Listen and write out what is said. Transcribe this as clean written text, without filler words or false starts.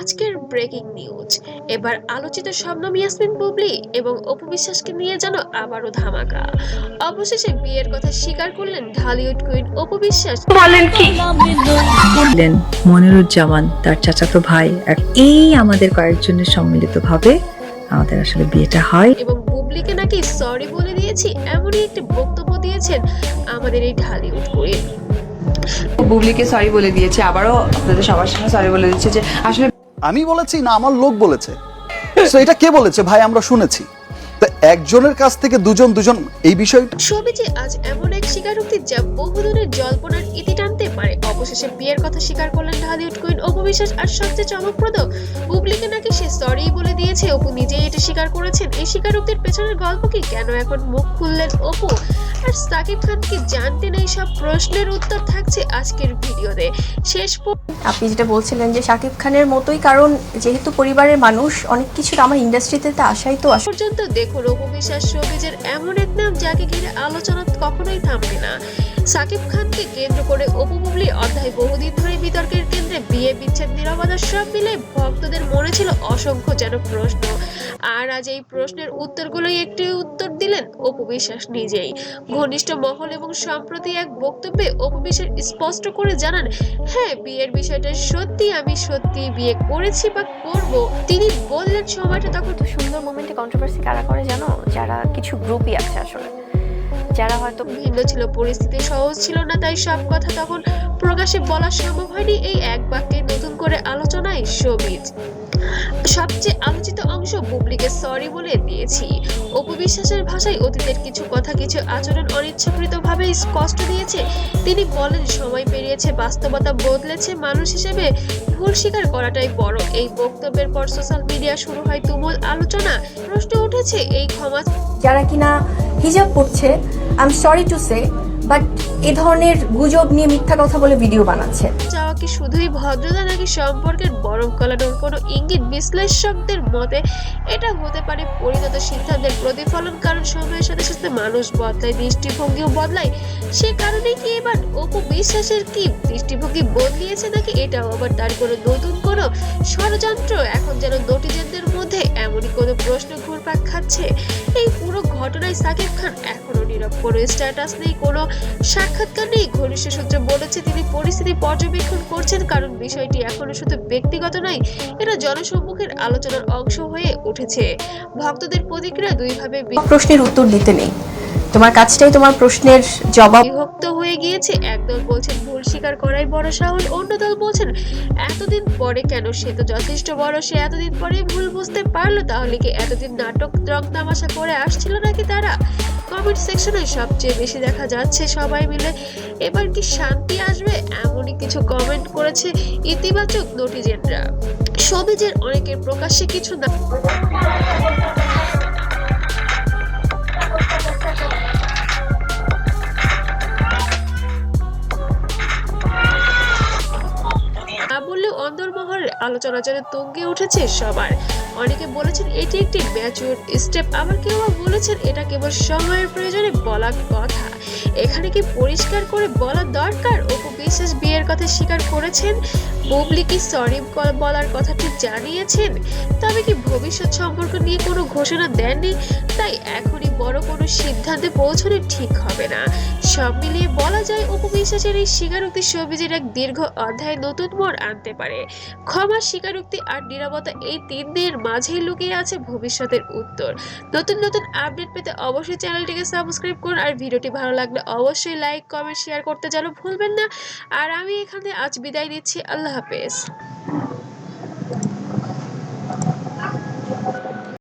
আজকের breaking news. এবার আলোচিত শবনম ইয়াসমিন বুবলি এবং অপু বিশ্বাসকে নিয়ে যেন আবারও ধামাকা। অবশেষে বিয়ের কথা স্বীকার করলেন ঢালিউড কুইন অপু বিশ্বাস। বলেন কি বললেন মনিরুজ্জামান তার চাচাতো ভাই, আর এই আমাদের কয়েকজনের সম্মিলিতভাবে আমাদের আসলে বিয়েটা হয়। এবং বুবলিকে নাকি সরি বলে দিয়েছি, এমনই একটি বক্তব্য দিয়েছেন আমাদের এই ঢালিউড কুইন। বুবলিকে সরি বলে দিয়েছে, আবারও আপনাদের সবার সামনে সরি বলে দিচ্ছে যে আসলে আমি বলেছি না আমার লোক বলেছে। তো এটা কে বলেছে ভাই? আমরা শুনেছি। তো একজনের কাছ থেকে দুজন এই বিষয়টা ছবিটি আজ এমন এক স্বীকারোক্তি যা বহুদিনের জল্পনার ইতি টানতে পারে। অবশেষে বিয়ের কথা স্বীকার করলেন ঢালিউড কুইন অপু বিশ্বাস। আর সবচেয়ে চমকপ্রদ, বুবলিকে নাকি সে সরি বলে দিয়েছে। অপু নিজেই এটা স্বীকার করেছেন। এই স্বীকারোক্তির পেছনের গল্প কি, কেন এখন মুখ খুললেন অপু? আর সাকিব খানকে জানতে নেই সব প্রশ্নের উত্তর থাকছে আজকের ভিডিওতে। শেষ আপনি যেটা বলছিলেন যে শাকিব খানের মতোই, কারণ যেহেতু পরিবারের মানুষ অনেক কিছু আমার ইন্ডাস্ট্রিতে আসাই তো পর্যন্ত দেখুন অপু বিশ্বাস শোবিজের এমন এক নাম যাকে ঘিরে আলোচনা কখনোই থামবে না। সাকিব খানকে কেন্দ্র করে অপু বুবলির অধ্যায় বহুদিন ধরে বিতর্কের কেন্দ্রে। বিয়ে বিচ্ছেদ নীরবতা সব মিলে ভক্তদের মনে ছিল অসংখ্য যেন প্রশ্ন। আর আজ এই প্রশ্নের উত্তরগুলোই একটি উত্তর দিলেন অপু বিশ্বাস নিজেই। ঘনিষ্ঠ মহল এবং সম্প্রতি এক বক্তব্যে অপু বিশ্বাস স্পষ্ট করে জানান, হ্যাঁ বিয়ের বিষয়টা সত্যি, আমি সত্যি বিয়ে করেছি বা করব। তিনি বললেন সময়টা তখন সুন্দর মোমেন্টে কন্ট্রোভার্সি কারা করে জানো? যারা কিছু গ্রুপই আছে আসলে, যারা হয়তো ভিন্ন ছিল, পরিস্থিতি সহজ ছিল না, তাই সব কথা তখন প্রকাশে বলা সম্ভব হয়নি। এই এক বাক্যে নতুন করে আলোচনায় শোবিজ। সবচেয়ে আলোচিত অংশ, বুবলিকে সরি বলে দিয়েছি। অপু বিশ্বাসের ভাষায় অতীতের কিছু কথা, কিছু আচরণ অনিচ্ছাকৃতভাবে কষ্ট দিয়েছে। তিনি বলেন সময় পেরিয়েছে, বাস্তবতা বদলেছে, মানুষ হিসেবে ভুল স্বীকার করাটাই বড়। এই বক্তব্যের পর সোশ্যাল মিডিয়া শুরু হয় তুমুল আলোচনা। প্রশ্ন উঠেছে এই ক্ষমা যারা কিনা হিজাব পড়ছে, I am sorry to say, but এই ধরনের গুজব নিয়ে মিথ্যা কথা বলে ভিডিও বানাচ্ছে। চাওয়া কি শুধুই ভদ্রতা, নাকি সম্পর্কের বরফ গলানোর কোনো ইঙ্গিত? বিশ্লেষকদের মতে এটা হতে পারে পরিণত সিদ্ধান্তের প্রতিফলন, কারণ সময়ের সাথে সাথে মানুষ বদলায়, দৃষ্টিভঙ্গিও বদলায়। সে কারণে কি এবার অপু বিশ্বাসের কি দৃষ্টিভঙ্গি বদলিয়েছে, নাকি এটাও আবার তার কোনো নতুন কোনো ষড়যন্ত্র? এখন যেন নটিজেনদের মধ্যে এমনই কোনো প্রশ্ন ঘুরপাক খাচ্ছে। এই পুরো ঘটনায় সাকিব খান এখনো নীরব, কোনো স্ট্যাটাস নেই, কোনো সাক্ষাৎকার নেই। ঘনিষ্ঠ সূত্র বলেছে তিনি পরিস্থিতি পর্যবেক্ষণ করছেন, কারণ বিষয়টি এখনো শুধু ব্যক্তিগত নয়, এটা জনসম্মুখের আলোচনার অংশ হয়ে উঠেছে। ভক্তদের প্রতিক্রিয়া দুইভাবে প্রশ্নের উত্তর দিতে নেই, তোমার কাজটাই তোমার প্রশ্নের জবাব। বিভক্ত হয়ে গিয়েছে। একদল বলছেন ভুল স্বীকার করাই বড় সাহস, অন্য দল বলছেন এতদিন পরে কেন, সে তো যথেষ্ট বড়, সে এতদিন পরে ভুল বুঝতে পারলো। তাহলে কি এতদিন নাটক রং তামাশা করে আসছিল নাকি তারা? কমেন্ট সেকশনে সবচেয়ে বেশি দেখা যাচ্ছে সবাই মিলে এবার কি শান্তি আসবে, এমনই কিছু কমেন্ট করেছে ইতিবাচক নটিজেনরা। শোবিজের অনেকের প্রকাশ্যে কিছু না বললেও অন্দরমহলের আলোচনা যেন তুঙ্গে উঠেছে সবার। অনেকে বলেছেন এটি একটি ম্যাচিউর স্টেপ, আবার কেউ বলেছেন এটা কেবল সময়ের প্রয়োজনে বলা কথা। এখানে কি পরিষ্কার করে বলা দরকার, অপু বিশ্বাস বিয়ের কথা স্বীকার করেছেন, বুবলি কি সরি বলার কথাটি জানিয়েছেন, তবে কি ভবিষ্যৎ সম্পর্ক নিয়ে কোনো ঘোষণা দেননি। তাই এখনই বড় কোনো সিদ্ধান্তে পৌঁছানো ঠিক হবে না। সব মিলিয়ে বলা যায় অপু বিশ্বাসের এই স্বীকারোক্তি শোবিজের এক দীর্ঘ অধ্যায় নতুন মোড় আনতে পারে। ক্ষমা, স্বীকারোক্তি আর নীরবতা, এই তিন দিনের মাঝেই লুকিয়ে আছে ভবিষ্যতের উত্তর। নতুন নতুন আপডেট পেতে অবশ্যই চ্যানেলটিকে সাবস্ক্রাইব করুন। আর ভিডিওটি ভালো লাগলে অবশ্যই লাইক, কমেন্ট, শেয়ার করতে যেন ভুলবেন না। আর আমি এখানে আজ বিদায় নিচ্ছি। আল্লাহ হাফেজ।